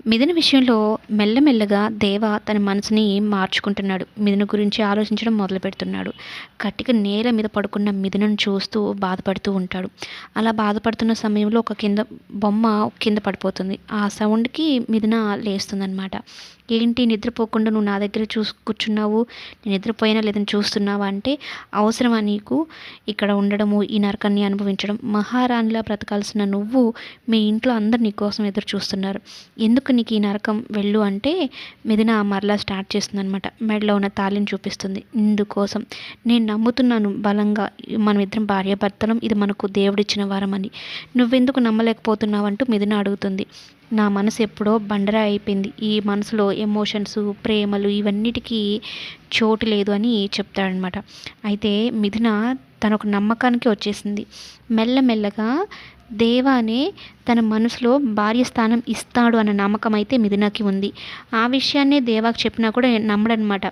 మిథున విషయంలో మెల్లమెల్లగా దేవ తన మనసుని మార్చుకుంటున్నాడు. మిథున గురించి ఆలోచించడం మొదలుపెడుతున్నాడు. కటిక నేల మీద పడుకున్న మిథునను చూస్తూ బాధపడుతూ ఉంటాడు. అలా బాధపడుతున్న సమయంలో ఒక బొమ్మ కింద పడిపోతుంది. ఆ సౌండ్‌కి మిథున లేస్తుందనమాట. "ఏంటి నిద్రపోకుండా నువ్వు నా దగ్గర కూర్చున్నావు. నేను నిద్రపోయానా లేదని చూస్తున్నావా?" అంటే, "అవసరమా నీకు ఇక్కడ ఉండడము, ఈ నరకాన్ని అనుభవించడం? మహారాణిలా బ్రతకాల్సిన నువ్వు మీ ఇంట్లో అందరూ నీ కోసం ఎదురు చూస్తున్నారు. ఎందుకు నీకు ఈ నరకం వెళ్ళు" అంటే మిథున మరలా స్టార్ట్ చేస్తుందనమాట. మెడలో ఉన్న తాళిని చూపిస్తుంది. "ఇందుకోసం నేను నమ్ముతున్నాను బలంగా మనమిద్దరం భార్యాభర్తలం. ఇది మనకు దేవుడిచ్చిన వరం అని. నువ్వెందుకు నమ్మలేకపోతున్నావు?" అంటూ మిథున అడుగుతుంది. "నా మనసు ఎప్పుడో బండరాయి అయిపోయింది. ఈ మనసులో ఎమోషన్స్, ప్రేమలు ఇవన్నిటికీ చోటు లేదు" అని చెప్తాడనమాట. అయితే మిథున తనొక నమ్మకానికి వచ్చేసింది. మెల్లమెల్లగా దేవానే తన మనసులో భార్య స్థానం ఇస్తాడు అన్న నమ్మకం అయితే మిథునకి ఉంది. ఆ విషయాన్నే దేవాకి చెప్పినా కూడా నమ్మడనమాట.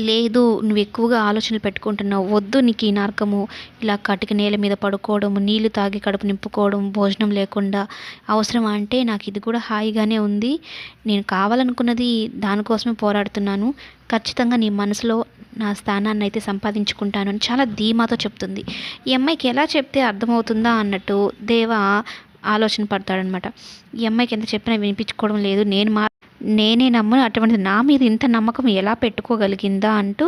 "లేదు, నువ్వు ఎక్కువగా ఆలోచనలు పెట్టుకుంటున్నావు. వద్దు నీకు ఈ నరకము. ఇలా కటిక నేల మీద పడుకోవడం, నీళ్లు తాగి కడుపు నింపుకోవడం, భోజనం లేకుండా అవసరమా అంటే నాకు ఇది కూడా హాయిగానే ఉంది. నేను కావాలనుకున్నది దానికోసమే పోరాడుతున్నాను. ఖచ్చితంగా నీ మనసులో నా స్థానాన్ని అయితే సంపాదించుకుంటాను" అని చాలా ధీమాతో చెప్తుంది. ఈ అమ్మాయికి ఎలా చెప్తే అర్థమవుతుందా అన్నట్టు దేవ ఆలోచన పడతాడనమాట. ఈ అమ్మాయికి ఎంత చెప్పినా వినిపించుకోవడం లేదు. నేనే నమ్మను, అటువంటిది నా మీద ఇంత నమ్మకం ఎలా పెట్టుకోగలిగిందా అంటూ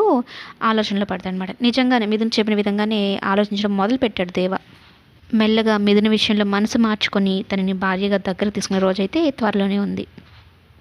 ఆలోచనలో పడతాడనమాట. నిజంగానే మిథున చెప్పిన విధంగానే ఆలోచించడం మొదలుపెట్టాడు దేవ. మెల్లగా మిథున విషయంలో మనసు మార్చుకొని తనని భార్యగా దగ్గరకు తీసుకునే రోజైతే త్వరలోనే ఉంది.